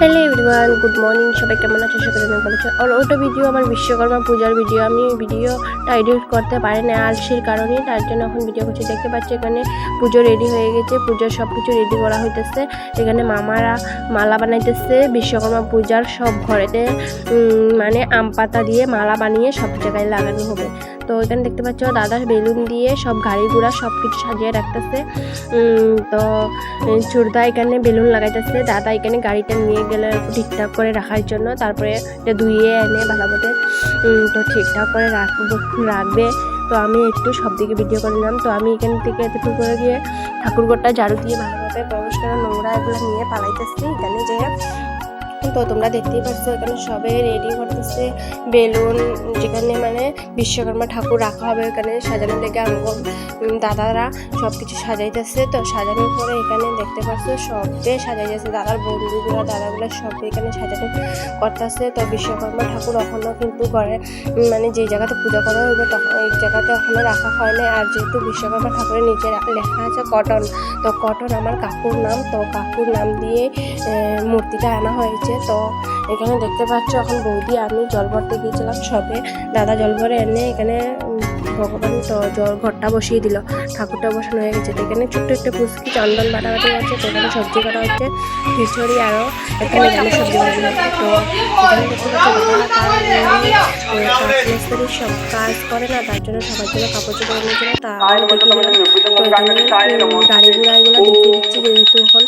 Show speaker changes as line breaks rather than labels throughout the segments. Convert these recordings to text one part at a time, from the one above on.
Hello everyone, good morning. সবাই কেমন আছে? সবাই অনেক ভালো আছে। আর ওটা ভিডিও আমার বিশ্বকর্মা পূজার ভিডিও। আমি ভিডিওটা এডিট করতে পারি না আলসির কারণে, তার জন্য এখন ভিডিও করছি। দেখতে পাচ্ছি এখানে পুজো রেডি হয়ে গেছে, পুজোর সব কিছু রেডি করা হইতেছে। এখানে মামারা মালা বানাইতেছে বিশ্বকর্মা পূজার। সব ঘরেতে মানে আম পাতা দিয়ে মালা বানিয়ে সব জায়গায় লাগানো হবে। তো এখানে দেখতে পাচ্ছ দাদা বেলুন দিয়ে সব গাড়ি ঘোড়া সব কিছু সাজিয়ে রাখতেছে। তো চুরদা এখানে বেলুন লাগাইতেছে, দাদা এখানে গাড়িটা নিয়ে গেলে ঠিকঠাক করে রাখার জন্য। তারপরে এটা ধুইয়ে এনে ভালো মতো তো ঠিকঠাক করে রাখবে। তো আমি একটু সব দিকে ভিডিও করে নিলাম। তো আমি এখান থেকে এতটুকু করে গিয়ে ঠাকুরঘরটা ঝাড়ু দিয়ে ভালোভাবে পরিষ্কার নোংরা এগুলো নিয়ে পালাইতেছি এখানে যে। তো তোমরা দেখতেই পাচ্ছ এখানে সবাই রেডি করতেছে বেলুন, যেখানে মানে বিশ্বকর্মা ঠাকুর রাখা হবে এখানে সাজানোর লেগে আমগো দাদারা সব কিছু সাজাইতেছে। তো সাজানোর পরে এখানে দেখতে পাচ্ছ সবে সাজাইতেছে, দাদার বন্ধুগুলো দাদাগুলো সব এখানে সাজানো করতেছে। তো বিশ্বকর্মা ঠাকুর এখনও কিন্তু ঘরে মানে যে জায়গাতে পূজা করা হবে তখন এই জায়গাতে এখনও রাখা হয় না। আর যেহেতু বিশ্বকর্মা ঠাকুরের নিচে লেখা আছে কটন, তো কটন আমার কাকুর নাম, তো কাকুর নাম দিয়ে মূর্তিটা আনা হয়েছে। তো এখানে দেখতে পাচ্ছ এখন বৌদি আমি জল ভরতে গিয়েছিলাম, সবে দাদা জল ভরে এনে এখানে ভগবান তো জল ঘরটা বসিয়ে দিল, ঠাকুরটা বসানো হয়ে গেছে। তো এখানে ছোট্ট একটা পুষ্কি চন্দন বাটাবাটি হচ্ছে, তো এখানে সবজি কাটা হচ্ছে খিচুড়ি, আরও এখানে সবজি বাটা হচ্ছে। তো এখানে দেখতে পাচ্ছি সব কাজ করে না, তার জন্য সবার জন্য কাপড় চোপড় নিয়েছিল। তার গাড়ি ঘোড়া এগুলো দেখিয়ে দিচ্ছি, যেহেতু এখন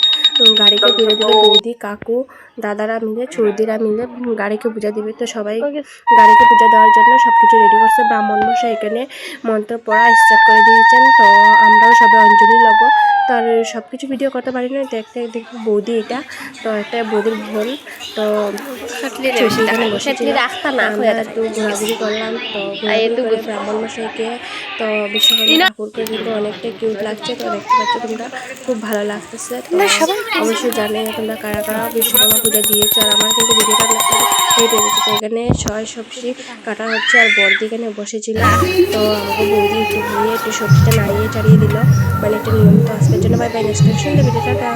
গাড়িকে পুজো দিবে বৌদি কাকু দাদারা মিলে চুরদিরা মিলে গাড়িকে পূজা দিবে। তো সবাই গাড়িকে পূজা দেওয়ার জন্য সব কিছু রেডি করছে। ব্রাহ্মণ মশাই এখানে মন্ত্র পড়া স্টার্ট করে দিয়েছেন। তো আমরাও সবাই অঞ্জলি লব। তো আর সব কিছু ভিডিও করতে পারি না, দেখতে দেখবো বৌদি এটা তো একটা বৌদির বোন। তো সেখানে বসেছিল, আমরা একটু ঘোরাঘুরি করলাম। তো ঘোরাঘুরি করে ব্রাহ্মণ মশাইকে তো বিশ্বকর্মা ঠাকুরকে কিন্তু অনেকটা কিউট লাগছে। তো দেখতে পাচ্ছ তোমরা, খুব ভালো লাগতেছে। তো অবশ্যই জানে তোমরা কারা কারা বিশ্বকর্মা পূজা দিয়েছো। আর আমার কিন্তু ভিডিওটা হেঁটে গেছে। তো এখানে সবজি কাটা হচ্ছে আর বর্দি এখানে বসেছিল। তো আমাকে বৌদি একটু গিয়ে একটু সবজিটা নাড়িয়ে চাড়িয়ে দিল, মানে একটা নিয়মিত আজকের জন্য। বাই বাই, নেক্সট ভিডিওটা।